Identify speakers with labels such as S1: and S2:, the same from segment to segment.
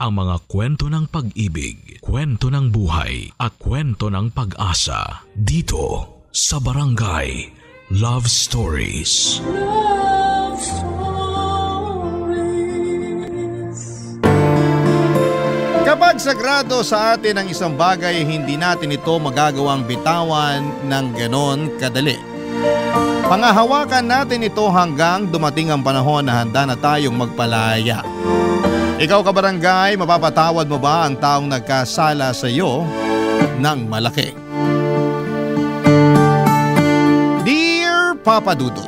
S1: ang mga kwento ng pag-ibig, kwento ng buhay at kwento ng pag-asa dito sa Barangay Love Stories. Love Stories.
S2: Kapag sagrado sa atin ang isang bagay, hindi natin ito magagawang bitawan ng ganon kadali. Pangahawakan natin ito hanggang dumating ang panahon na handa na tayong magpalaya. Ikaw kabarangay, mapapatawad mo ba ang taong nagkasala sa iyo ng malaki? Dear Papa Dudut,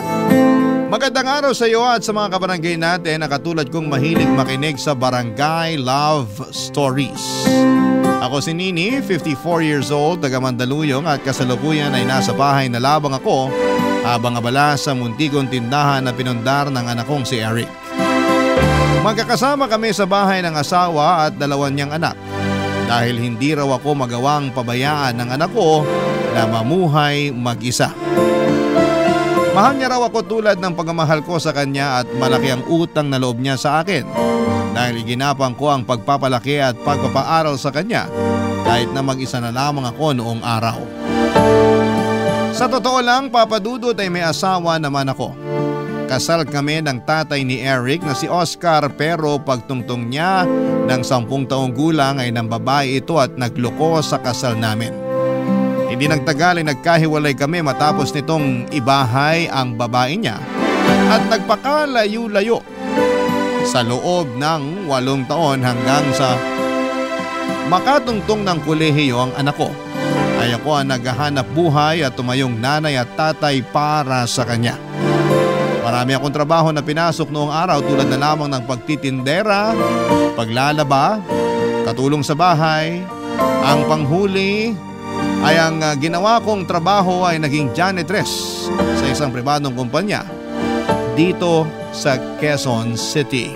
S2: magandang araw sa iyo at sa mga kabarangay natin na katulad kong mahilig makinig sa Barangay Love Stories. Ako si Nini, 54 years old, taga Mandaluyong at kasalukuyan ay nasa bahay na labang ako habang abala sa muntikong tindahan na pinundar ng anak kong si Eric. Magkakasama kami sa bahay ng asawa at dalawa niyang anak dahil hindi raw ako magawang pabayaan ng anak ko na mamuhay mag-isa. Mahal niya raw ako tulad ng pagmamahal ko sa kanya at malaki ang utang na loob niya sa akin dahil iginapang ko ang pagpapalaki at pagpapaaral sa kanya kahit na mag-isa na lamang ako noong araw. Sa totoo lang, Papa Dudut, ay may asawa naman ako. Kasal kami ng tatay ni Eric na si Oscar pero pagtungtong niya ng 10 taong gulang ay nang babae ito at nagloko sa kasal namin. Hindi nagtagal ay nagkahiwalay kami matapos nitong ibahay ang babae niya at nagpakalayo-layo sa loob ng 8 taon hanggang sa makatungtong ng kolehiyo ang anak ko. Ay ako ang naghahanap buhay at tumayong nanay at tatay para sa kanya. Marami akong trabaho na pinasok noong araw tulad na lamang ng pagtitindera, paglalaba, katulong sa bahay. Ang panghuli ay ang ginawa kong trabaho ay naging janitress sa isang pribadong kumpanya dito sa Quezon City.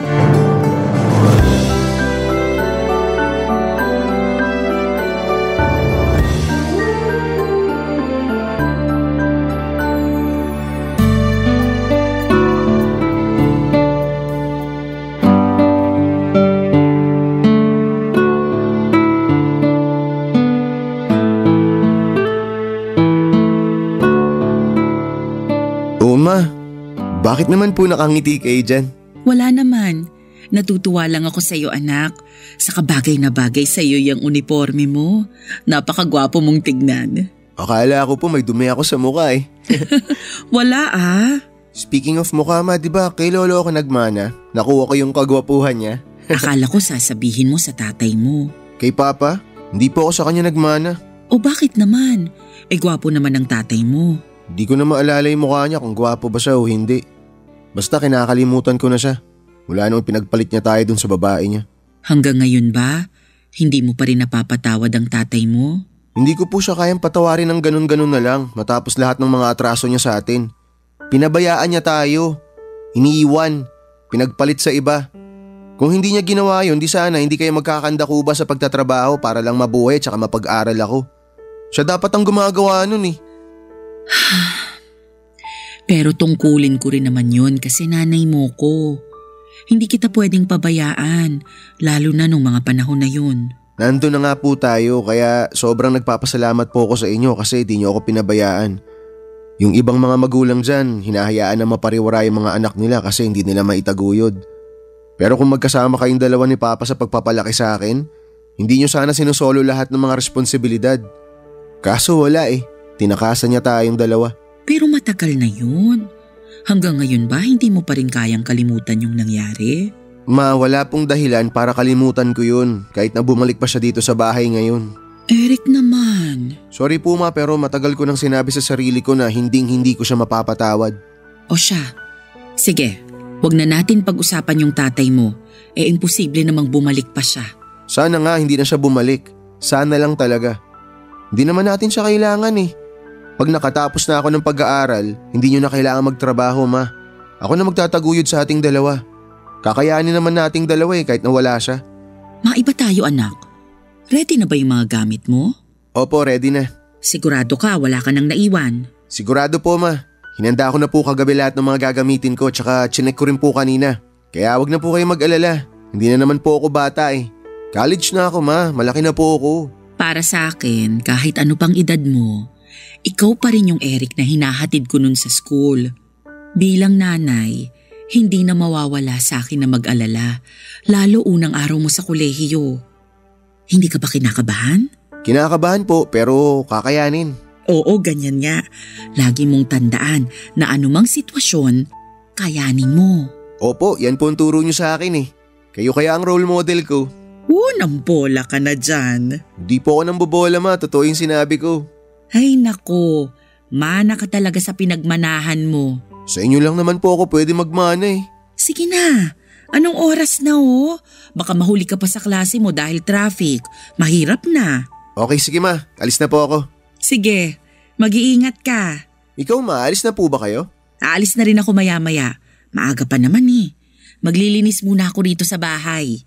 S3: Bakit naman po nakangiti kayo dyan?
S4: Wala naman. Natutuwa lang ako sa iyo, anak. Sa kabagay na bagay sa iyo yung uniforme mo. Napakagwapo mong tignan.
S3: Akala ko po may dumi ako sa mukha eh.
S4: Wala ah.
S3: Speaking of mukha, ma, di ba kay lolo ako nagmana? Nakuha ko yung kagwapuhan niya.
S4: Akala ko sasabihin mo sa tatay mo.
S3: Kay papa? Hindi po ako sa kanya nagmana.
S4: O bakit naman? Gwapo naman ang tatay mo.
S3: Di ko na maalala yung mukha niya kung gwapo ba siya o hindi. Basta kinakalimutan ko na siya. Mula nung pinagpalit niya tayo dun sa babae niya.
S4: Hanggang ngayon ba? Hindi mo pa rin napapatawad ang tatay mo?
S3: Hindi ko po siya kayang patawarin ng ganun-ganun na lang matapos lahat ng mga atraso niya sa atin. Pinabayaan niya tayo. Iniiwan. Pinagpalit sa iba. Kung hindi niya ginawa yun, di sana hindi kayo magkakandakuba sa pagtatrabaho para lang mabuhay at saka mapag-aral ako. Siya dapat ang gumagawa nun eh.
S4: Pero tungkulin ko rin naman yun kasi nanay mo ko. Hindi kita pwedeng pabayaan, lalo na nung mga panahon na yun.
S3: Nandun na nga po tayo kaya sobrang nagpapasalamat po ako sa inyo kasi di niyo ako pinabayaan. Yung ibang mga magulang dyan, hinahayaan na mapariwara yung mga anak nila kasi hindi nila maitaguyod. Pero kung magkasama kayong dalawa ni Papa sa pagpapalaki sa akin, hindi niyo sana sinusolo lahat ng mga responsibilidad. Kaso wala eh, tinakasan niya tayong dalawa.
S4: Pero matagal na yun. Hanggang ngayon ba hindi mo pa rin kayang kalimutan yung nangyari?
S3: Ma, wala pong dahilan para kalimutan ko yun kahit na bumalik pa siya dito sa bahay ngayon.
S4: Eric naman.
S3: Sorry po ma, pero matagal ko nang sinabi sa sarili ko na hindi ko siya mapapatawad.
S4: O siya, sige, wag na natin pag-usapan yung tatay mo. Imposible namang bumalik pa siya.
S3: Sana nga hindi na siya bumalik. Sana lang talaga. Hindi naman natin siya kailangan eh. Pag nakatapos na ako ng pag-aaral, hindi nyo na kailangan magtrabaho, ma. Ako na magtataguyod sa ating dalawa. Kakayanin naman nating dalawa eh kahit na wala siya.
S4: Maiba tayo, anak. Ready na ba yung mga gamit mo?
S3: Opo, ready na.
S4: Sigurado ka wala ka nang naiwan?
S3: Sigurado po, ma. Hinanda ko na po kagabi lahat ng mga gagamitin ko tsaka chinek ko rin po kanina. Kaya wag na po kayo mag-alala. Hindi na naman po ako bata eh. College na ako ma, malaki na po ako.
S4: Para sa akin, kahit ano pang edad mo, ikaw pa rin yung Eric na hinahatid ko nun sa school. Bilang nanay, hindi na mawawala sa akin na mag-alala, lalo unang araw mo sa kolehiyo. Hindi ka ba kinakabahan?
S3: Kinakabahan po pero kakayanin.
S4: Oo, ganyan nga. Lagi mong tandaan na anumang sitwasyon, kayanin mo.
S3: Opo, yan po ang turo niyo sa akin eh. Kayo kaya ang role model ko.
S4: Unang bola ka na dyan.
S3: Hindi po ako nang bobola ma, totoo yung sinabi ko.
S4: Ay nako, mana ka talaga sa pinagmanahan mo.
S3: Sa inyo lang naman po ako pwede magmana eh.
S4: Sige na, anong oras na oh? Baka mahuli ka pa sa klase mo dahil traffic. Mahirap na.
S3: Okay sige ma, alis na po ako.
S4: Sige, mag-iingat ka.
S3: Ikaw ma, alis na po ba kayo?
S4: Aalis na rin ako maya-maya. Maaga pa naman eh. Maglilinis muna ako rito sa bahay.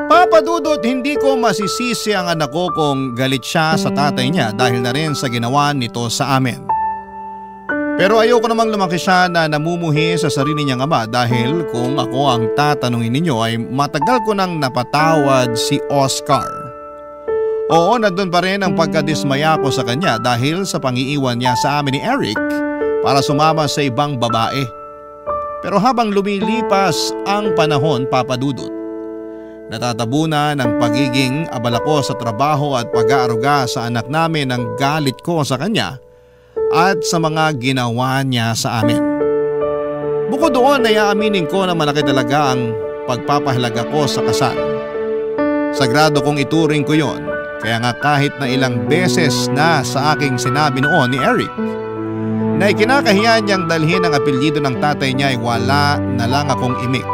S2: Papa Dudut, hindi ko masisisi ang anak ko kung galit siya sa tatay niya dahil na rin sa ginawa nito sa amin. Pero ayoko namang lumaki siya na namumuhi sa sarili niyang ama dahil kung ako ang tatanungin ninyo ay matagal ko nang napatawad si Oscar. Oo, nandun pa rin ang pagkadismaya ko sa kanya dahil sa pangiiwan niya sa amin ni Eric para sumama sa ibang babae. Pero habang lumilipas ang panahon, Papa Dudut, natatabunan ang pagiging abala ko sa trabaho at pag-aaruga sa anak namin ang galit ko sa kanya at sa mga ginawa niya sa amin. Bukod doon ay aaminin ko na malaki talaga ang pagpapahalaga ko sa kasal. Sagrado kong ituring ko yon, kaya nga kahit na ilang beses na sa aking sinabi noon ni Eric na ikinakahiya niyang dalhin ang apelyido ng tatay niya ay wala na lang akong imik.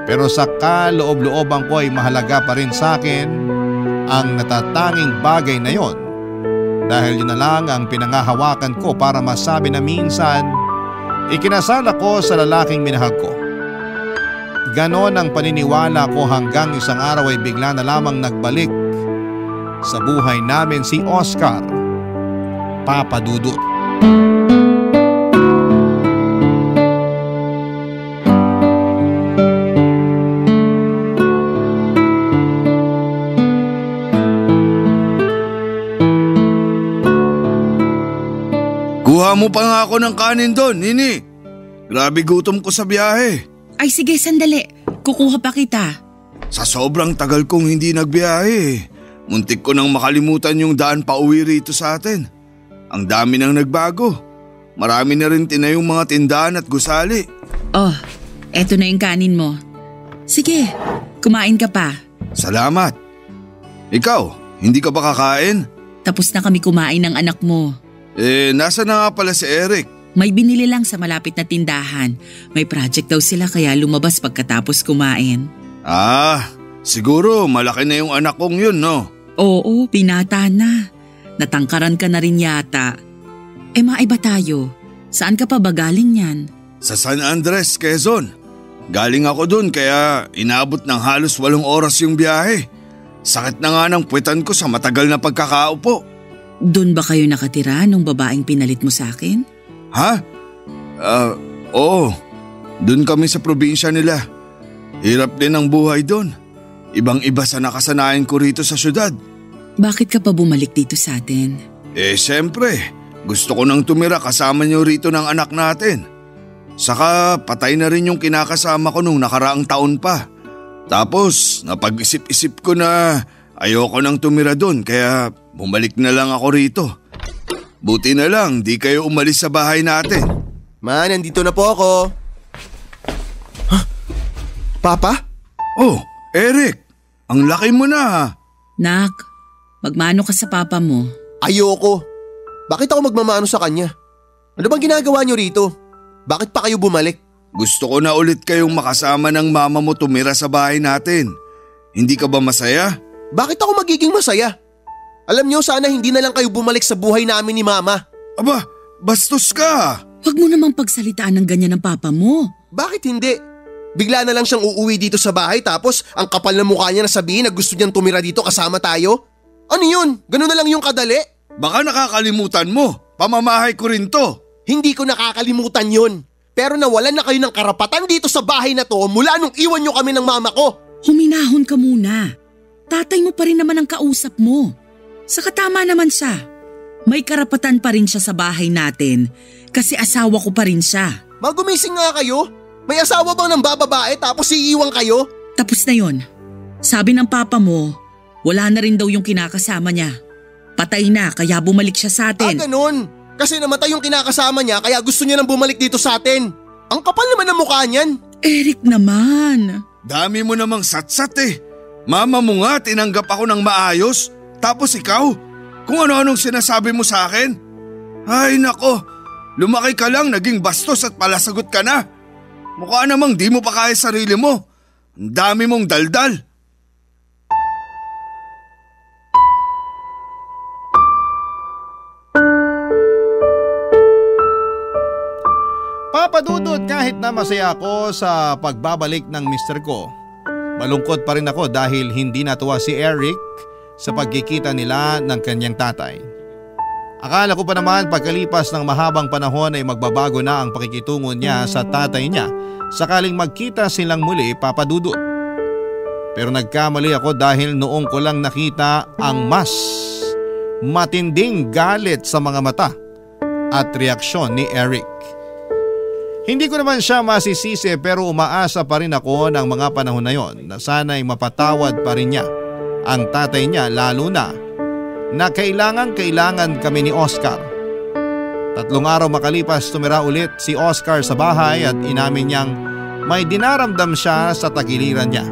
S2: Pero sa kaloob-looban ko ay mahalaga pa rin sa akin ang natatanging bagay na yon. Dahil yun na lang ang pinangahawakan ko para masabi na minsan ikinasal ako sa lalaking minahal ko. Ganon ang paniniwala ko hanggang isang araw ay bigla na lamang nagbalik sa buhay namin si Oscar, Papa Dudut.
S5: Kuha mo pa nga ako ng kanin doon, Nini. Grabe gutom ko sa biyahe.
S4: Ay sige, sandali. Kukuha pa kita.
S5: Sa sobrang tagal kong hindi nagbiyahe, muntik ko nang makalimutan yung daan pa uwi rito sa atin. Ang dami nang nagbago. Marami na rin tinayong mga tindahan at gusali.
S4: Oh, eto na yung kanin mo. Sige, kumain ka pa.
S5: Salamat. Ikaw, hindi ka ba kakain?
S4: Tapos na kami kumain ng anak mo.
S5: Nasa na nga pala si Eric?
S4: May binili lang sa malapit na tindahan. May project daw sila kaya lumabas pagkatapos kumain.
S5: Siguro malaki na yung anak kong yun, no?
S4: Oo, binata na. Natangkaran ka na rin yata. Maiba tayo. Saan ka pa ba galing yan?
S5: Sa San Andres, Quezon. Galing ako dun kaya inabot ng halos 8 oras yung biyahe. Sakit na nga ng puwetan ko sa matagal na pagkakaupo.
S4: Doon ba kayo nakatira nung babaeng pinalit mo sa akin?
S5: Ha? Oo. Doon kami sa probinsya nila. Hirap din ang buhay doon. Ibang-iba sa nakasanayan ko rito sa syudad.
S4: Bakit ka pa bumalik dito sa atin?
S5: Siyempre. Gusto ko nang tumira kasama niyo rito ng anak natin. Saka patay na rin yung kinakasama ko nung nakaraang taon pa. Tapos napag-isip-isip ko na ayoko nang tumira doon kaya bumalik na lang ako rito. Buti na lang di kayo umalis sa bahay natin.
S3: Ma, nandito na po ako. Huh? Papa?
S5: Oh, Eric. Ang laki mo na ha.
S4: Nak, magmano ka sa papa mo.
S3: Ayoko. Bakit ako magmamano sa kanya? Ano bang ginagawa niyo rito? Bakit pa kayo bumalik?
S5: Gusto ko na ulit kayong makasama ng mama mo tumira sa bahay natin. Hindi ka ba masaya?
S3: Bakit ako magiging masaya? Alam niyo, sana hindi na lang kayo bumalik sa buhay namin ni Mama.
S5: Aba, bastos ka!
S4: Huwag mo namang pagsalitaan ng ganyan ng papa mo.
S3: Bakit hindi? Bigla na lang siyang uuwi dito sa bahay tapos ang kapal na mukha niya na sabihin na gusto niyang tumira dito kasama tayo? Ano yun? Ganun na lang yung kadali?
S5: Baka nakakalimutan mo. Pamamahay ko rin to.
S3: Hindi ko nakakalimutan yun. Pero nawalan na kayo ng karapatan dito sa bahay na to mula nung iwan nyo kami ng mama ko.
S4: Huminahon ka muna. Tatay mo pa rin naman ang kausap mo. Saka tama naman siya. May karapatan pa rin siya sa bahay natin kasi asawa ko pa rin siya.
S3: Magumising nga kayo. May asawa bang ng bababae tapos iiwan kayo?
S4: Tapos na yon. Sabi ng papa mo, wala na rin daw yung kinakasama niya. Patay na kaya bumalik siya sa atin.
S3: Ganun. Kasi namatay yung kinakasama niya kaya gusto niya nang bumalik dito sa atin. Ang kapal naman ng mukha niyan.
S4: Eric naman.
S5: Dami mo namang satsat eh. Mama mo nga tinanggap ako ng maayos. Tapos ikaw, kung ano-anong sinasabi mo sa akin. Ay nako, lumaki ka lang naging bastos at palasagot ka na. Mukha namang di mo pa kaya sarili mo. Ang dami mong daldal.
S2: Papa Dudut, kahit na masaya ako sa pagbabalik ng mister ko, malungkot pa rin ako dahil hindi natuwa si Eric sa pagkikita nila ng kanyang tatay. Akala ko pa naman pagkalipas ng mahabang panahon ay magbabago na ang pakikitungo niya sa tatay niya sakaling magkita silang muli, Papa Dudut. Pero nagkamali ako dahil noong ko lang nakita ang mas matinding galit sa mga mata at reaksyon ni Eric. Hindi ko naman siya masisisi pero umaasa pa rin ako ng mga panahon na yon na sana'y mapatawad pa rin niya ang tatay niya, lalo na kailangan kami ni Oscar. 3 araw makalipas tumira ulit si Oscar sa bahay at inamin niyang may dinaramdam siya sa tagiliran niya.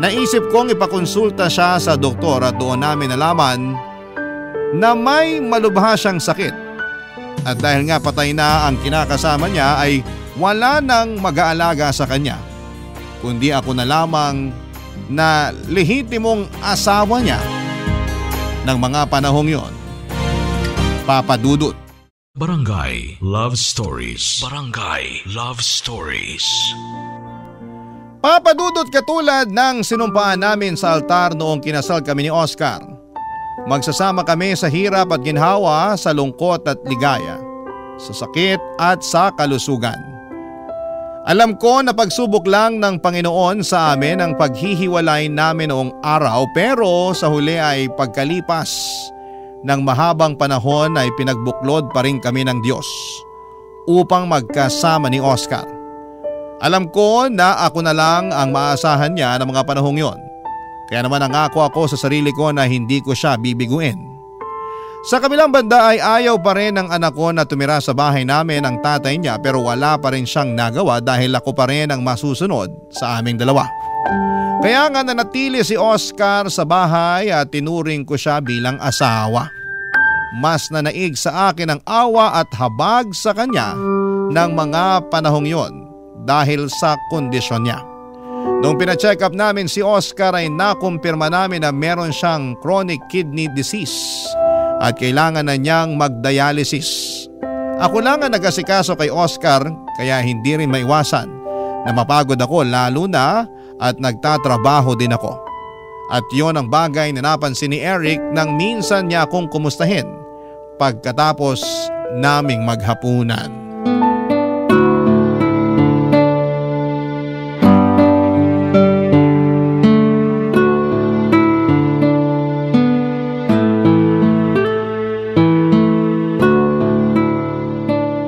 S2: Naisip kong ipakonsulta siya sa doktor at doon namin nalaman na may malubha siyang sakit. At dahil nga patay na ang kinakasama niya ay wala nang mag-aalaga sa kanya, kundi ako na lamang na lehitimong asawa niya ng mga panahong yon. Papa Dudut.
S1: Barangay Love Stories. Barangay Love Stories.
S2: Papa Dudut, katulad ng sinumpaan namin sa altar noong kinasal kami ni Oscar, magsasama kami sa hirap at ginhawa, sa lungkot at ligaya, sa sakit at sa kalusugan. Alam ko na pagsubok lang ng Panginoon sa amin ang paghihiwalay namin noong araw, pero sa huli ay pagkalipas ng mahabang panahon ay pinagbuklod pa rin kami ng Diyos upang magkasama ni Oscar. Alam ko na ako na lang ang maasahan niya ng mga panahong yon. Kaya naman nangako ako sa sarili ko na hindi ko siya bibiguin. Sa kabilang banda ay ayaw pa rin ng anak ko na tumira sa bahay namin ang tatay niya, pero wala pa rin siyang nagawa dahil ako pa rin ang masusunod sa aming dalawa. Kaya nga nanatili si Oscar sa bahay at tinuring ko siya bilang asawa. Mas nanaig sa akin ang awa at habag sa kanya ng mga panahong yon dahil sa kondisyon niya. Noong pina-check up namin si Oscar ay nakumpirma namin na meron siyang chronic kidney disease at kailangan na niyang magdialysis. Ako lang ang nag-asikaso kay Oscar kaya hindi rin maiwasan na mapagod ako, lalo na at nagtatrabaho din ako. At yon ang bagay na napansin ni Eric nang minsan niya akong kumustahin pagkatapos naming maghapunan.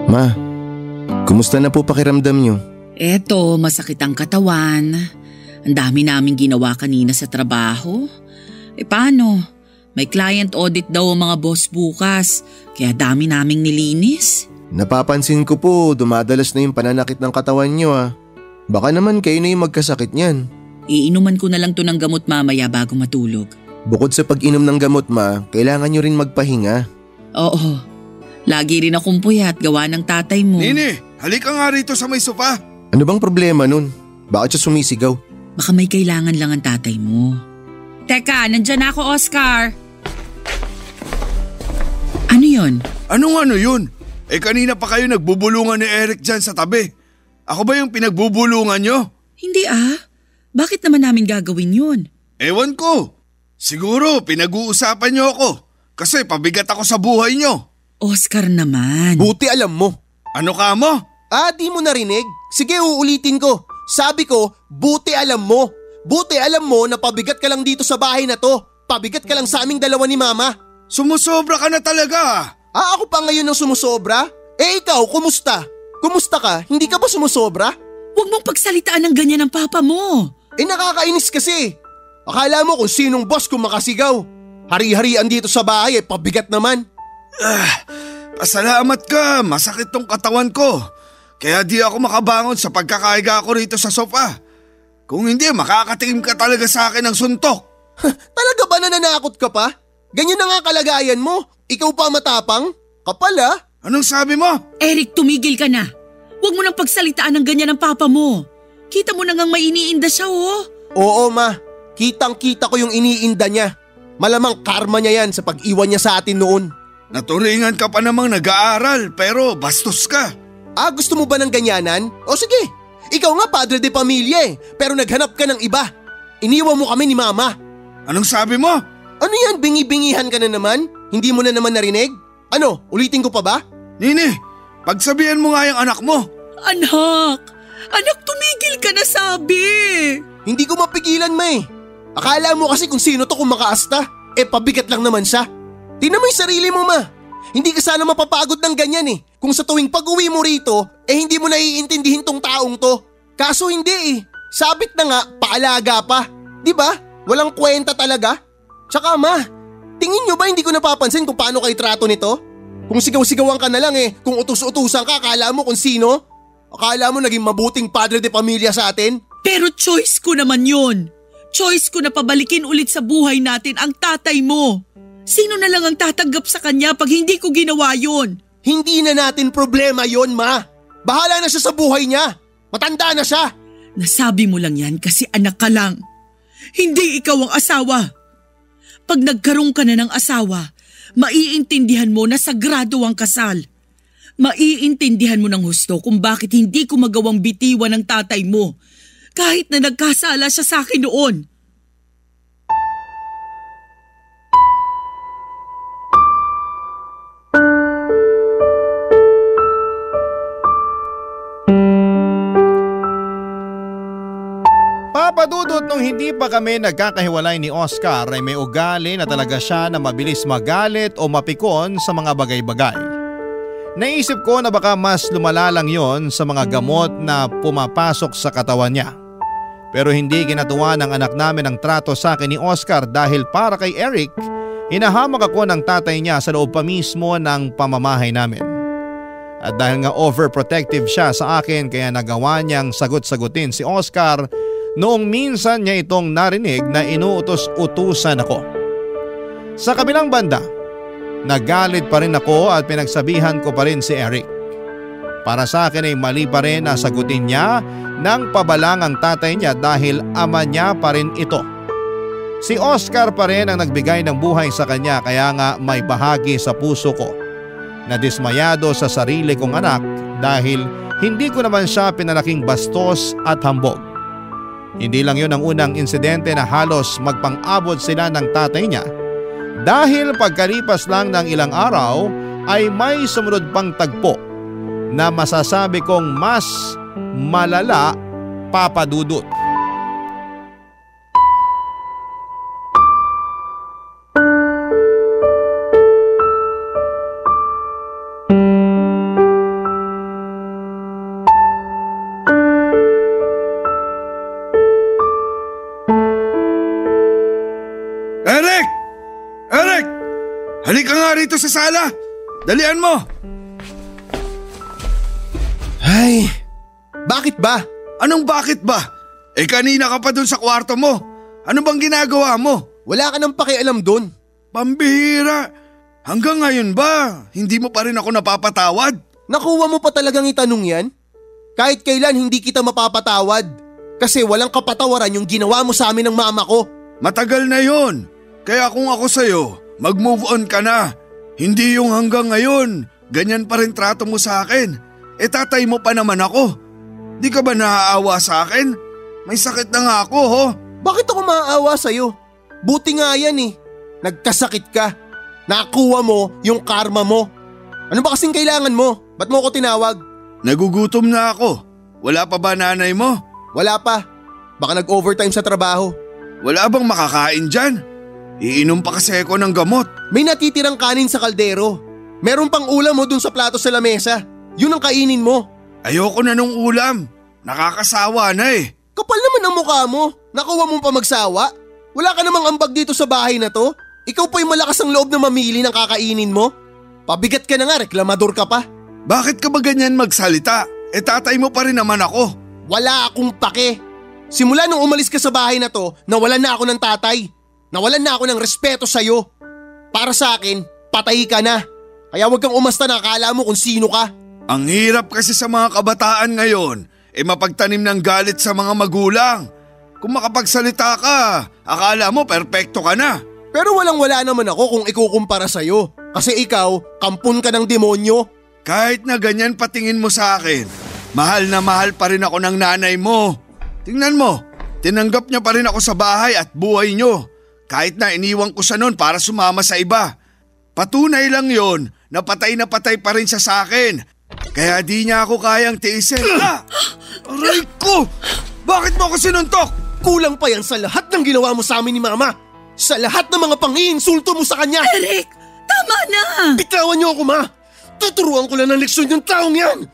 S3: Ma, kumusta na po pakiramdam niyo?
S4: Eto, masakit ang katawan. Ang dami naming ginawa kanina sa trabaho. Paano? May client audit daw ang mga boss bukas, kaya dami naming nilinis.
S3: Napapansin ko po, dumadalas na yung pananakit ng katawan niyo ah. Baka naman kayo na yung magkasakit niyan.
S4: Iinuman ko na lang to ng gamot mamaya bago matulog.
S3: Bukod sa pag-inom ng gamot, ma, kailangan niyo rin magpahinga.
S4: Oo. Lagi rin akong puyat gawa ng tatay mo.
S5: Nini, halika nga rito sa may sofa.
S3: Ano bang problema nun? Bakit siya sumisigaw?
S4: Baka may kailangan lang ang tatay mo. Teka, nandyan ako, Oscar. Ano yun?
S5: Ano yun? Kanina pa kayo nagbubulungan ni Eric dyan sa tabi. Ako ba yung pinagbubulungan nyo?
S4: Hindi ah. Bakit naman namin gagawin yun?
S5: Ewan ko. Siguro pinag-uusapan nyo ako. Kasi pabigat ako sa buhay nyo.
S4: Oscar naman.
S3: Buti alam mo.
S5: Ano ka mo?
S3: Di mo narinig? Sige, uulitin ko. Sabi ko, buti alam mo. Buti alam mo na pabigat ka lang dito sa bahay na to. Pabigat ka lang sa aming dalawa ni Mama.
S5: Sumusobra ka na talaga.
S3: Ako pa ngayon ang sumusobra? Ikaw, kumusta? Kumusta ka? Hindi ka ba sumusobra?
S4: Huwag mong pagsalitaan ng ganyan ng papa mo.
S3: Nakakainis kasi. Akala mo kung sinong boss kung makasigaw. Hari-harian dito sa bahay pabigat naman.
S5: Pasalamat ka, masakit tong katawan ko. Kaya di ako makabangon sa pagkakahiga ko rito sa sofa. Kung hindi, makakatingin ka talaga sa akin ng suntok.
S3: Talaga ba nananakot ka pa? Ganyan na nga kalagayan mo. Ikaw pa matapang? Kapal ah.
S5: Anong sabi mo?
S4: Eric, tumigil ka na. Huwag mo nang pagsalitaan ng ganyan ng papa mo. Kita mo na ngang may iniinda siya oh.
S3: Oo ma, kitang-kita ko yung iniinda niya. Malamang karma niya yan sa pag-iwan niya sa atin noon.
S5: Naturingan ka pa namang nag-aaral pero bastos ka.
S3: Gusto mo ba ng ganyanan? O sige, ikaw nga padre de pamilya pero naghanap ka ng iba. Iniwan mo kami ni Mama.
S5: Anong sabi mo?
S3: Ano yan, bingi-bingihan ka na naman? Hindi mo na naman narinig? Ano, ulitin ko pa ba?
S5: Nini, pagsabihan mo nga yung anak mo.
S4: Anak, tumigil ka na sabi.
S3: Hindi ko mapigilan ma Akala mo kasi kung sino to kung makaasta. Pabigat lang naman siya. Tingnan mo yung sarili mo ma. Hindi ka sana mapapagod ng ganyan Kung sa tuwing pag-uwi mo rito, hindi mo naiintindihin tong taong to. Kaso hindi Sabit na nga, paalaga pa. Di ba? Walang kwenta talaga. Tsaka ma, tingin nyo ba hindi ko napapansin kung paano kayo trato nito? Kung sigaw-sigawan ka na lang kung utus-utusan ka, akala mo kung sino? Akala mo naging mabuting padre de pamilya sa atin?
S4: Pero choice ko naman yun. Choice ko na pabalikin ulit sa buhay natin ang tatay mo. Sino na lang ang tatanggap sa kanya pag hindi ko ginawa yun?
S3: Hindi na natin problema yon ma. Bahala na siya sa buhay niya. Matanda na siya.
S4: Nasabi mo lang yan kasi anak ka lang. Hindi ikaw ang asawa. Pag nagkaroon ka na ng asawa, maiintindihan mo na sagrado ang kasal. Maiintindihan mo ng husto kung bakit hindi ko magawang bitiwan ng tatay mo kahit na nagkasala siya sa akin noon.
S2: Papa Dudut, nung hindi pa kami nagkakahiwalay ni Oscar ay may ugali na talaga siya na mabilis magalit o mapikon sa mga bagay-bagay. Naisip ko na baka mas lumala lang yon sa mga gamot na pumapasok sa katawan niya. Pero hindi kinatuwa ng anak namin ang trato sa akin ni Oscar dahil para kay Eric, hinahamag ako ng tatay niya sa loob pa mismo ng pamamahay namin. At dahil nga overprotective siya sa akin kaya nagawa niyang sagot-sagutin si Oscar noong minsan niya itong narinig na inuutos-utusan ako. Sa kabilang banda, nagalit pa rin ako at pinagsabihan ko pa rin si Eric. Para sa akin ay mali pa rin na sagutin niya ng pabalang ang tatay niya dahil ama niya pa rin ito. Si Oscar pa rin ang nagbigay ng buhay sa kanya kaya nga may bahagi sa puso ko na dismayado sa sarili kong anak dahil hindi ko naman siya pinalaking bastos at hambog. Hindi lang yun ang unang insidente na halos magpang-abot sila ng tatay niya dahil pagkalipas lang ng ilang araw ay may sumunod pang tagpo na masasabi kong mas malala, Papa Dudut.
S5: Eric! Eric! Halika nga rito sa sala! Dalian mo!
S3: Ay, bakit ba?
S5: Anong bakit ba? Kanina ka pa dun sa kwarto mo. Ano bang ginagawa mo?
S3: Wala ka nang pakialam dun.
S5: Pambihira! Hanggang ngayon ba, hindi mo pa rin ako napapatawad?
S3: Nakuha mo pa talagang itanong yan? Kahit kailan hindi kita mapapatawad. Kasi walang kapatawaran yung ginawa mo sa amin ng mama ko.
S5: Matagal na yon. Kaya kung ako sa'yo, mag-move on ka na. Hindi yung hanggang ngayon, ganyan pa rin trato mo sa akin. Tatay mo pa naman ako. Di ka ba naaawa sa akin? May sakit na nga ako, ho?
S3: Bakit ako maaawa sa'yo? Buti nga yan Nagkasakit ka. Nakuha mo yung karma mo. Ano ba kasing kailangan mo? Ba't mo ako tinawag?
S5: Nagugutom na ako. Wala pa ba nanay mo?
S3: Wala pa. Baka nag-overtime sa trabaho.
S5: Wala bang makakain dyan? Iinom pa kasi ako ng gamot.
S3: May natitirang kanin sa kaldero. Meron pang ulam mo dun sa plato sa lamesa. Yun ang kainin mo.
S5: Ayoko na nung ulam. Nakakasawa na eh.
S3: Kapal naman ang mukha mo. Nakuha mo pa magsawa. Wala ka namang ambag dito sa bahay na to. Ikaw pa yung malakas ang loob na mamili ng kakainin mo. Pabigat ka na nga, reklamador ka pa.
S5: Bakit ka ba ganyan magsalita? Tatay mo pa rin naman ako.
S3: Wala akong pake. Simula nung umalis ka sa bahay na to, nawalan na ako ng tatay. Nawalan na ako ng respeto sa'yo. Para sa akin, patay ka na. Kaya huwag kang umasta na akala mo kung sino ka.
S5: Ang hirap kasi sa mga kabataan ngayon, mapagtanim ng galit sa mga magulang. Kung makapagsalita ka, akala mo perpekto ka na.
S3: Pero walang-wala naman ako kung ikukumpara sa'yo. Kasi ikaw, kampon ka ng demonyo.
S5: Kahit na ganyan patingin mo sa akin, mahal na mahal pa rin ako ng nanay mo. Tingnan mo, tinanggap niya pa rin ako sa bahay at buhay niyo. Kahit na iniwan ko siya noon para sumama sa iba. Patunay lang yon na patay pa rin siya sa akin. Kaya di niya ako kayang tiisin. Aray ko! Bakit mo ako sinuntok?
S3: Kulang pa yan sa lahat ng ginawa mo sa amin ni Mama. Sa lahat ng mga pang-iinsulto mo sa kanya.
S4: Eric, tama na!
S3: Bitawan niyo ako, Ma. Tuturuan ko lang ng leksyon yung taong yan.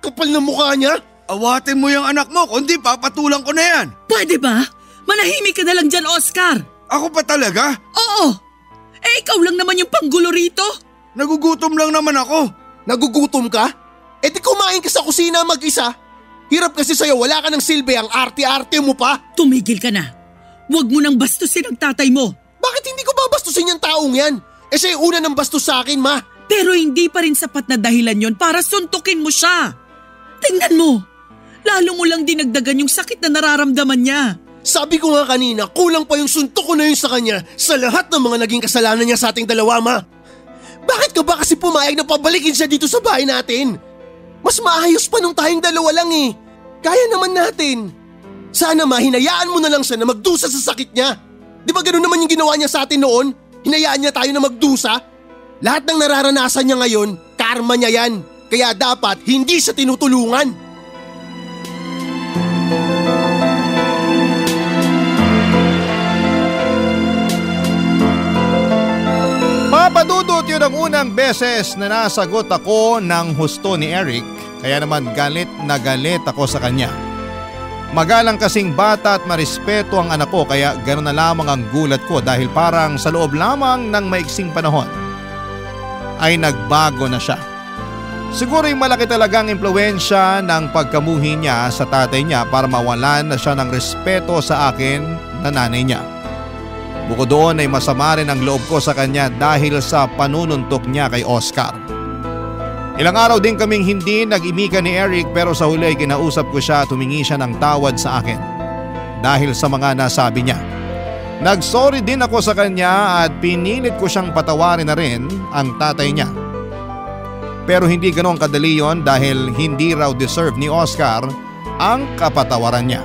S3: Kapal na mukha niya.
S5: Awatin mo yung anak mo, kundi papatulang ko na yan.
S4: Pwede ba? Manahimik ka na lang dyan, Oscar.
S5: Ako pa talaga?
S4: Oo. Ikaw lang naman yung panggulo rito.
S5: Nagugutom lang naman ako.
S3: Nagugutom ka? Di kumain ka sa kusina mag-isa. Hirap kasi sa'yo, wala ka ng silbi, ang arte-arte mo pa.
S4: Tumigil ka na. Huwag mo nang bastusin ang tatay mo.
S3: Bakit hindi ko babastusin yung taong yan? Siya yung una ng bastos sa akin, Ma.
S4: Pero hindi pa rin sapat na dahilan yon para suntukin mo siya. Tingnan mo. Lalo mo lang dinagdagan yung sakit na nararamdaman niya.
S3: Sabi ko nga kanina, kulang pa yung suntok ko na yun sa kanya sa lahat ng mga naging kasalanan niya sa ating dalawa, Ma. Bakit ka ba kasi pumayag na pabalikin siya dito sa bahay natin? Mas maayos pa nung tayong dalawa lang eh. Kaya naman natin. Sana hinayaan mo na lang siya na magdusa sa sakit niya. Di ba ganoon naman yung ginawa niya sa atin noon? Hinayaan niya tayo na magdusa? Lahat ng nararanasan niya ngayon, karma niya yan. Kaya dapat hindi siya tinutulungan.
S2: Papadudot, yun ang unang beses na nasagot ako ng husto ni Eric. Kaya naman galit na galit ako sa kanya. Magalang kasing bata at marespeto ang anak ko kaya gano'n na lamang ang gulat ko dahil parang sa loob lamang ng maiksing panahon ay nagbago na siya. Siguro yung malaki talagang impluwensya ng pagkamuhi niya sa tatay niya para mawalan na siya ng respeto sa akin na nanay niya. Bukod doon ay masama rin ang loob ko sa kanya dahil sa panununtok niya kay Oscar. Ilang araw din kaming hindi nag-imika ni Eric pero sa huli ay kinausap ko siya at humingi siya ng tawad sa akin dahil sa mga nasabi niya. Nagsorry din ako sa kanya at pinilit ko siyang patawarin na rin ang tatay niya. Pero hindi ganoon kadali yon dahil hindi raw deserve ni Oscar ang kapatawaran niya.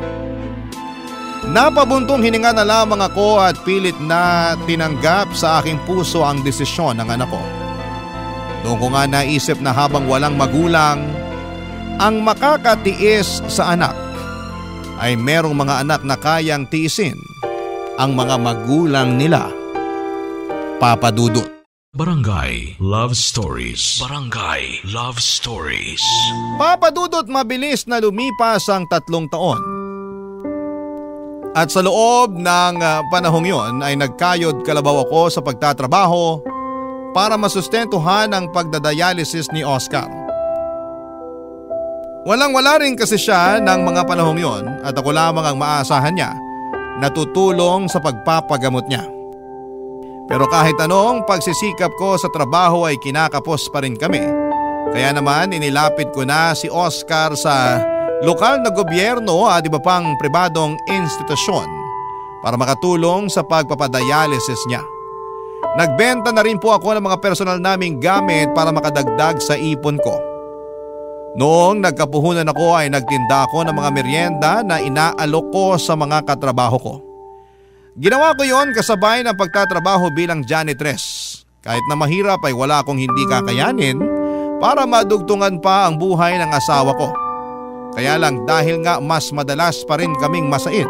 S2: Napabuntong hininga na lamang ako at pilit na tinanggap sa aking puso ang desisyon ng anak ko. Doon ko nga naisip na habang walang magulang ang makakatiis sa anak ay merong mga anak na kayang tiisin ang mga magulang nila. Papadudot.
S1: Barangay Love Stories. Barangay Love Stories.
S2: Papadudot, mabilis na lumipas ang 3 taon. At sa loob ng panahong yon ay nagkayod kalabaw ako sa pagtatrabaho para masustentuhan ang pagdadialysis ni Oscar. Walang-wala rin kasi siya ng mga panahong yon at ako lamang ang maasahan niya na tutulong sa pagpapagamot niya. Pero kahit anong pagsisikap ko sa trabaho ay kinakapos pa rin kami. Kaya naman inilapit ko na si Oscar sa lokal na gobyerno at iba pang pribadong institusyon para makatulong sa pagpapadialysis niya. Nagbenta na rin po ako ng mga personal naming gamit para makadagdag sa ipon ko. Noong nagkapuhunan ako ay nagtinda ako ng mga merienda na inaalok ko sa mga katrabaho ko. Ginawa ko yon kasabay ng pagtatrabaho bilang janitress. Kahit na mahirap ay wala akong hindi kakayanin para madugtungan pa ang buhay ng asawa ko. Kaya lang dahil nga mas madalas pa rin kaming masait,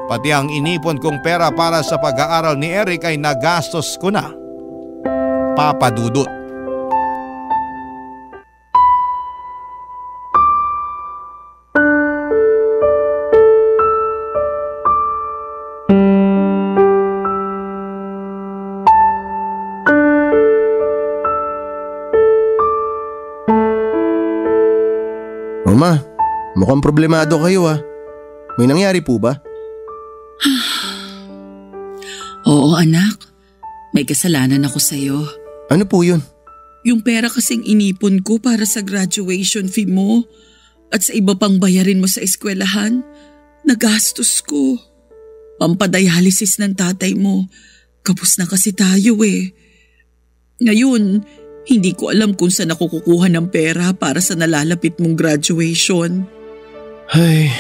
S2: pati ang inipon kong pera para sa pag-aaral ni Eric ay nagastos ko na. Papa Dudut.
S3: Mama, mukhang problemado kayo ah. May nangyari po ba?
S4: Oo anak, may kasalanan ako sa'yo.
S3: Ano po yun?
S4: Yung pera kasing inipon ko para sa graduation fee mo at sa iba pang bayarin mo sa eskwelahan, nagastos ko. Pampadialysis ng tatay mo, kapos na kasi tayo eh. Ngayon, hindi ko alam kung saan ako kukuha ng pera para sa nalalapit mong graduation.
S3: Ay,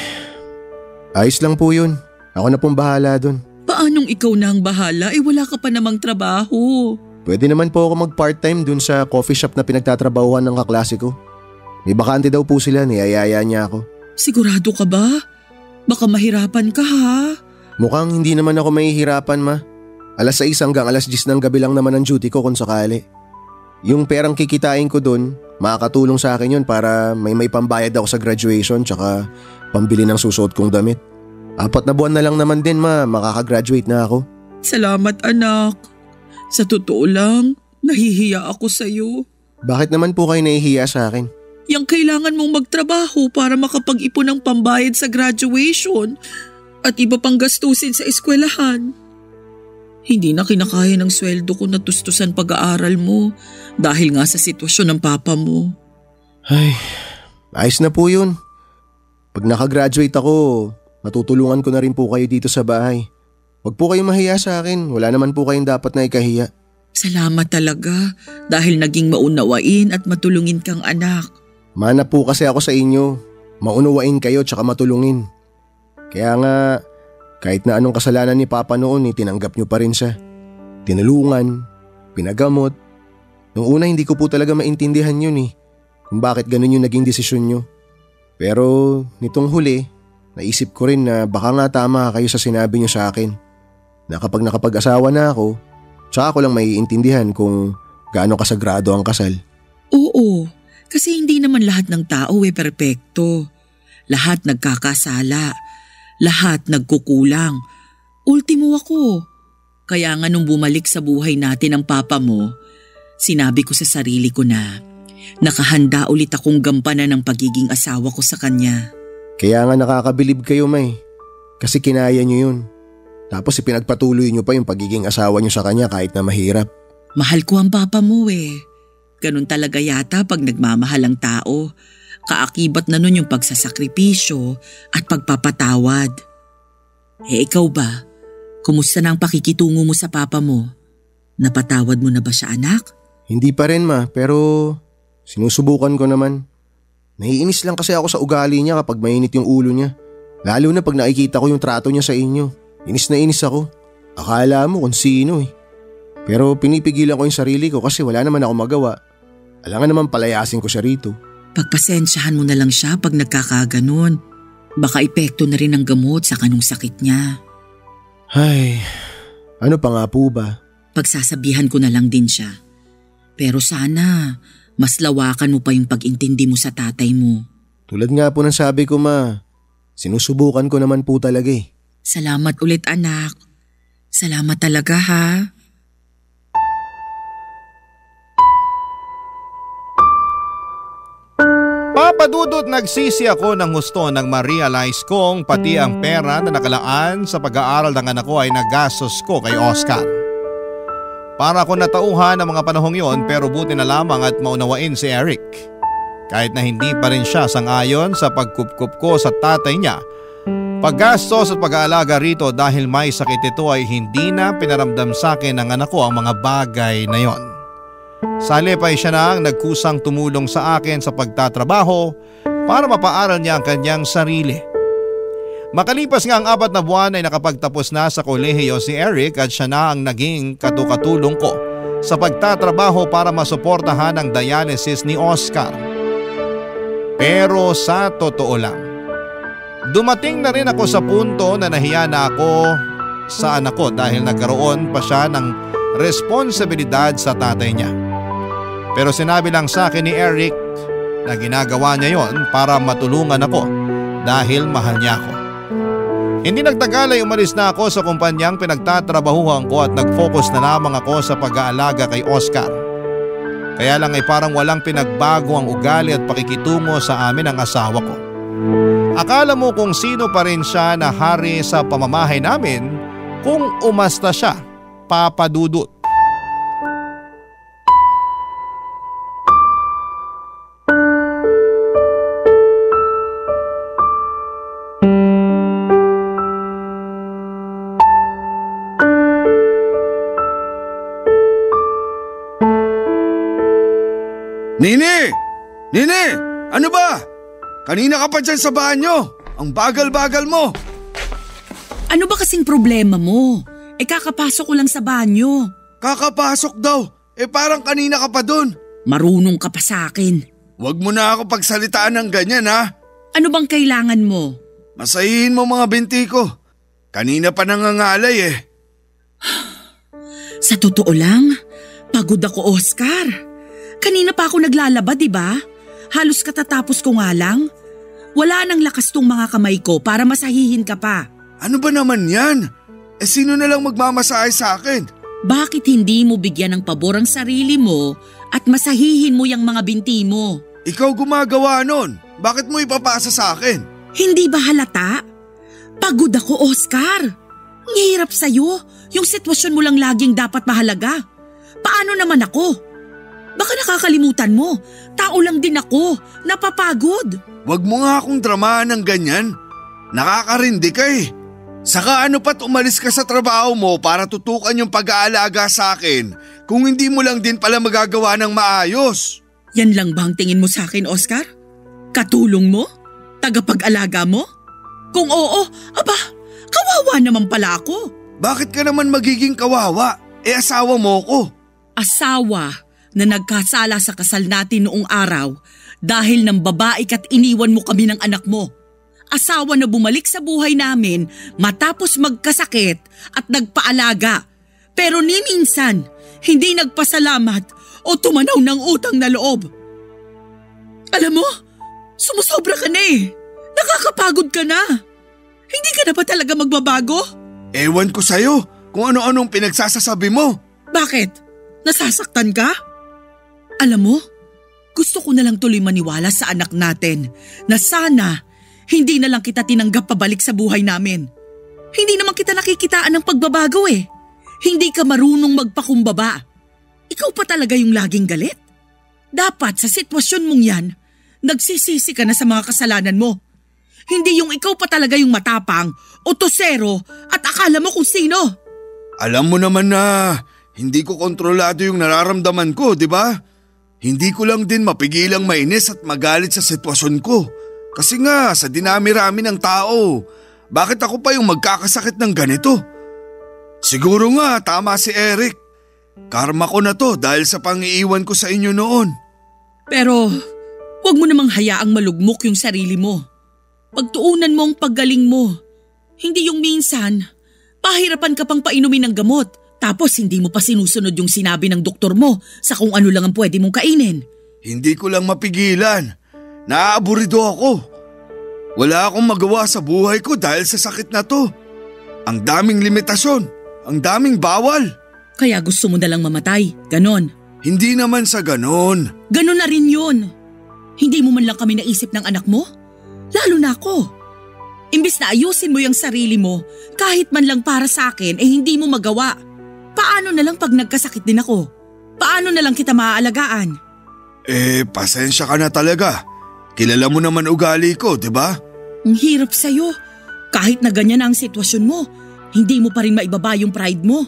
S3: ayos lang po yun. Ako na pong bahala dun.
S4: Paanong ikaw na ang bahala? Wala ka pa namang trabaho.
S3: Pwede naman po ako mag-part-time dun sa coffee shop na pinagtatrabahuan ng kaklase ko. May bakante daw po sila, niyayaya niya ako.
S4: Sigurado ka ba? Baka mahirapan ka ha?
S3: Mukhang hindi naman ako mahihirapan ma. 6:00 hanggang 10:00 ng gabi lang naman ang duty ko kung sakali. Yung perang kikitain ko dun, makakatulong sa akin yun para may pambayad ako sa graduation tsaka pambili ng susuot kong damit. 4 na buwan na lang naman din ma, makakagraduate na ako.
S4: Salamat anak. Sa totoo lang, nahihiya ako sa'yo.
S3: Bakit naman po kayo nahihiya sa akin?
S4: Yang kailangan mong magtrabaho para makapag-ipon ng pambayad sa graduation at iba pang gastusin sa eskwelahan. Hindi na kinakaya ng sweldo ko na tustusan pag-aaral mo dahil nga sa sitwasyon ng papa mo.
S3: Ay, ayos na po yun. Pag nakagraduate ako, matutulungan ko na rin po kayo dito sa bahay. Huwag po kayong mahiya sa akin, wala naman po kayong dapat na ikahiya.
S4: Salamat talaga dahil naging maunawain at matulungin kang anak.
S3: Mana po kasi ako sa inyo, maunawain kayo tsaka matulungin. Kaya nga, kahit na anong kasalanan ni Papa noon, tinanggap niyo pa rin siya. Tinulungan, pinagamot. Nung una hindi ko po talaga maintindihan yun kung bakit ganun yung naging desisyon niyo. Pero nitong huli, naisip ko rin na baka nga tama kayo sa sinabi niyo sa akin. Na kapag nakapag-asawa na ako, tsaka ko lang maiintindihan kung gaano kasagrado ang kasal.
S4: Oo, kasi hindi naman lahat ng tao perpekto. Lahat nagkakasala. Lahat nagkukulang. Ultimo ako. Kaya nga nung bumalik sa buhay natin ang papa mo, sinabi ko sa sarili ko na nakahanda ulit akong gampanan ng pagiging asawa ko sa kanya.
S3: Kaya nga nakakabilib kayo May. Kasi kinaya niyo yun. Tapos ipinagpatuloy niyo pa yung pagiging asawa niyo sa kanya kahit na mahirap.
S4: Mahal ko ang papa mo Ganun talaga yata pag nagmamahal ang tao. Kaakibat na nun yung pagsasakripisyo at pagpapatawad. Ikaw ba? Kumusta na ang pakikitungo mo sa papa mo? Napatawad mo na ba siya anak?
S3: Hindi pa rin ma, pero sinusubukan ko naman. Naiinis lang kasi ako sa ugali niya kapag mainit yung ulo niya. Lalo na pag nakikita ko yung trato niya sa inyo. Inis na inis ako. Akala mo kung sino Pero pinipigilan ko yung sarili ko kasi wala naman ako magawa. Alangan naman palayasin ko siya rito.
S4: Pagpasensyahan mo na lang siya pag nagkakaganon. Baka epekto na rin ang gamot sa kanong sakit niya.
S3: Ay, ano pa nga po ba?
S4: Pagsasabihan ko na lang din siya. Pero sana, mas lawakan mo pa yung pag-intindi mo sa tatay mo.
S3: Tulad nga po ng sabi ko ma, sinusubukan ko naman po talaga
S4: Salamat ulit anak. Salamat talaga ha.
S2: Papadudot nagsisi ako ng gusto nang ma-realize kong pati ang pera na nakalaan sa pag-aaral ng anak ko ay nagastos ko kay Oscar. Para ako natauhan ng mga panahong yon pero buti na lamang at maunawain si Eric. Kahit na hindi pa rin siya sangayon sa pagkupkup ko sa tatay niya, paggastos at pag-aalaga rito dahil may sakit ito ay hindi na pinaramdam sa akin ng anak ko ang mga bagay na yon. Sali pa siya na ang nagkusang tumulong sa akin sa pagtatrabaho para mapaaral niya ang kanyang sarili. Makalipas nga ang 4 na buwan ay nakapagtapos na sa kolehiyo si Eric at siya na ang naging katukatulong ko sa pagtatrabaho para masuportahan ang dialysis ni Oscar. Pero sa totoo lang, dumating na rin ako sa punto na nahiya na ako sa anak ko dahil nagkaroon pa siya ng responsibilidad sa tatay niya. Pero sinabi lang sa akin ni Eric na ginagawa niya yon para matulungan ako dahil mahal niya ako. Hindi nagtagal ay umalis na ako sa kumpanyang pinagtatrabahuhan ko at nag-focus na lamang ako sa pag-aalaga kay Oscar. Kaya lang ay parang walang pinagbago ang ugali at pakikitungo sa amin ng asawa ko. Akala mo kung sino pa rin siya na hari sa pamamahay namin kung umasta siya, Papa Dudut.
S5: Nini! Nini! Ano ba? Kanina ka pa dyan sa banyo. Ang bagal-bagal mo.
S4: Ano ba kasing problema mo? Kakapasok ko lang sa banyo.
S5: Kakapasok daw. Parang kanina ka pa dun.
S4: Marunong ka pa sa akin.
S5: Huwag mo na ako pagsalitaan ng ganyan ha.
S4: Ano bang kailangan mo?
S5: Masahihin mo mga binti ko. Kanina pa nangangalay
S4: Sa totoo lang, pagod ako, Oscar. Kanina pa ako naglalaba, di ba? Halos katatapos ko nga lang. Wala nang lakas tong mga kamay ko para masahihin ka pa.
S5: Ano ba naman yan? Sino na lang magmamasahe sa akin?
S4: Bakit hindi mo bigyan ng pabor ang sarili mo at masahihin mo yung mga binti mo?
S5: Ikaw gumagawa nun. Bakit mo ipapasa sa akin?
S4: Hindi ba halata? Pagod ako, Oscar. Ang hirap sa'yo. Yung sitwasyon mo lang laging dapat mahalaga. Paano naman ako? Baka nakakalimutan mo, tao lang din ako, napapagod.
S5: Huwag mo nga akong dramahan ng ganyan. Nakakarindi ka Saka ano pa't umalis ka sa trabaho mo para tutukan yung pag-aalaga sa akin kung hindi mo lang din pala magagawa ng maayos.
S4: Yan lang ba ang tingin mo sa akin, Oscar? Katulong mo? Tagapag-alaga mo? Kung oo, aba, kawawa naman pala ako.
S5: Bakit ka naman magiging kawawa? Asawa mo ko.
S4: Asawa na nagkasala sa kasal natin noong araw dahil ng babae ka't iniwan mo kami ng anak mo. Asawa na bumalik sa buhay namin matapos magkasakit at nagpaalaga. Pero ni minsan, hindi nagpasalamat o tumanaw ng utang na loob. Alam mo, sumusobra ka na Nakakapagod ka na. Hindi ka na ba talaga magbabago?
S5: Ewan ko sa'yo kung ano-anong pinagsasasabi mo.
S4: Bakit? Nasasaktan ka? Alam mo, gusto ko na lang tuloy maniwala sa anak natin na sana hindi na lang kita tinanggap pabalik sa buhay namin. Hindi naman kita nakikitaan ng pagbabago Hindi ka marunong magpakumbaba. Ikaw pa talaga yung laging galit. Dapat sa sitwasyon mong yan, nagsisisi ka na sa mga kasalanan mo. Hindi yung ikaw pa talaga yung matapang o tosero at akala mo kung sino.
S5: Alam mo naman na hindi ko kontrolado yung nararamdaman ko, di ba? Hindi ko lang din mapigilang mainis at magalit sa sitwasyon ko. Kasi nga sa dinami-rami ng tao, bakit ako pa yung magkakasakit ng ganito? Siguro nga tama si Eric. Karma ko na to dahil sa pang-iiwan ko sa inyo noon.
S4: Pero huwag mo namang hayaang malugmok yung sarili mo. Pagtuunan mo ang paggaling mo. Hindi yung minsan, pahirapan ka pang painumin ng gamot. Tapos hindi mo pa sinusunod yung sinabi ng doktor mo sa kung ano lang ang pwede mong kainin.
S5: Hindi ko lang mapigilan. Naaaburido ako. Wala akong magawa sa buhay ko dahil sa sakit na to. Ang daming limitasyon, ang daming bawal.
S4: Kaya gusto mo na lang mamatay, ganon.
S5: Hindi naman sa ganon.
S4: Ganon na rin yun. Hindi mo man lang kami naisip ng anak mo? Lalo na ako. Imbis na ayusin mo yung sarili mo, kahit man lang para sa akin, hindi mo magawa. Paano na lang pag nagkasakit din ako? Paano na lang kita maaalagaan?
S5: Pasensya ka na talaga. Kilala mo naman ugali ko, di ba?
S4: Ang hirap sa'yo. Kahit na ganyan na ang sitwasyon mo, hindi mo pa rin maibaba yung pride mo.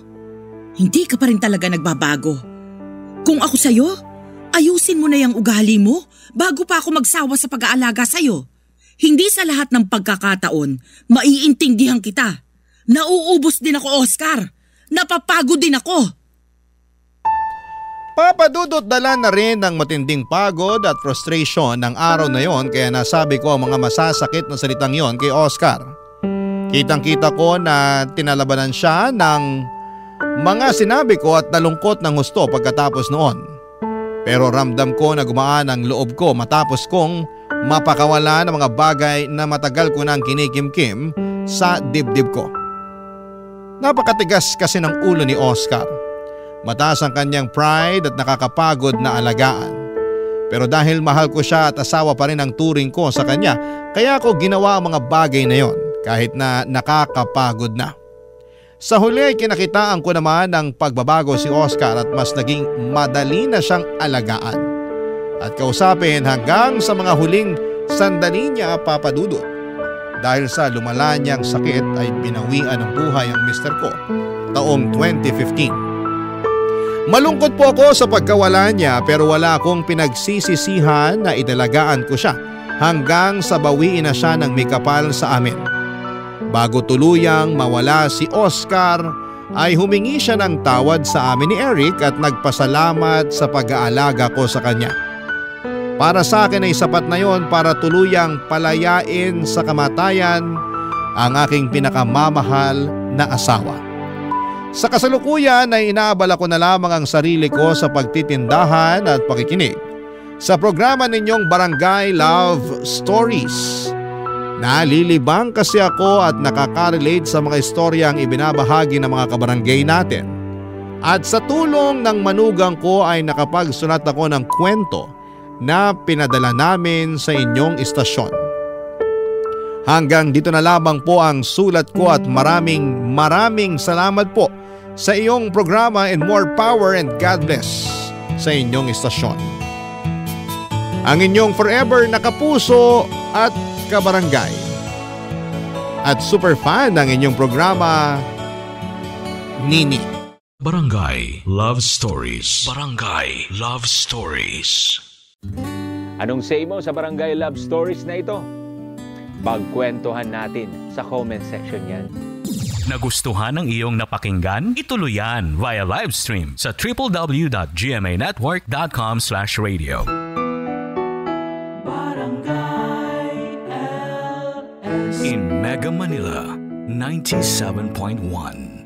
S4: Hindi ka pa rin talaga nagbabago. Kung ako sa'yo, ayusin mo na yung ugali mo bago pa ako magsawa sa pag-aalaga sa'yo. Hindi sa lahat ng pagkakataon, maiintindihan kita. Nauubos din ako, Oscar. Napapagod din ako.
S2: Papadudot dala na rin ng matinding pagod at frustration ng araw na yon kaya nasabi ko ang mga masasakit na salitang yon kay Oscar. Kitang-kita ko na tinalabanan siya ng mga sinabi ko at nalungkot ng husto pagkatapos noon. Pero ramdam ko na gumaan ang loob ko matapos kong mapakawala ng mga bagay na matagal ko nang kinikimkim sa dibdib ko. Napakatigas kasi ng ulo ni Oscar. Mataas ang kanyang pride at nakakapagod na alagaan. Pero dahil mahal ko siya at asawa pa rin ang turing ko sa kanya, kaya ako ginawa ang mga bagay na yon kahit na nakakapagod na. Sa huli ay kinakitaan ko naman ang pagbabago si Oscar at mas naging madali na siyang alagaan. At kausapin hanggang sa mga huling sandali niya, Papa Dudut. Dahil sa lumala niyang sakit ay binawian ng buhay ang mister ko taong 2015. Malungkot po ako sa pagkawala niya pero wala akong pinagsisisihan na idalagaan ko siya hanggang sa bawiin na siya ng may kapal sa amin. Bago tuluyang mawala si Oscar ay humingi siya ng tawad sa amin ni Eric at nagpasalamat sa pag-aalaga ko sa kanya. Para sa akin ay sapat na yon para tuluyang palayain sa kamatayan ang aking pinakamamahal na asawa. Sa kasalukuyan ay inaabala ko na lamang ang sarili ko sa pagtitindahan at pakikinig sa programa ninyong Barangay Love Stories. Nalilibang kasi ako at nakaka-relate sa mga istoryang ibinabahagi ng mga kabarangay natin. At sa tulong ng manugang ko ay nakapagsulat ako ng kwento na pinadala namin sa inyong istasyon. Hanggang dito na lamang po ang sulat ko at maraming salamat po sa iyong programa and more power and God bless sa inyong istasyon. Ang inyong forever nakapuso at kabarangay at super fan ng inyong programa, Nini.
S1: Barangay Love Stories. Barangay Love Stories.
S6: Anong say mo sa Barangay Love Stories na ito? Pagkwentuhan natin sa comment section yan.
S1: Nagustuhan ng iyong napakinggan? Ituloy yan via live stream sa www.gmanetwork.com/radio. Barangay LS in Mega Manila 97.1.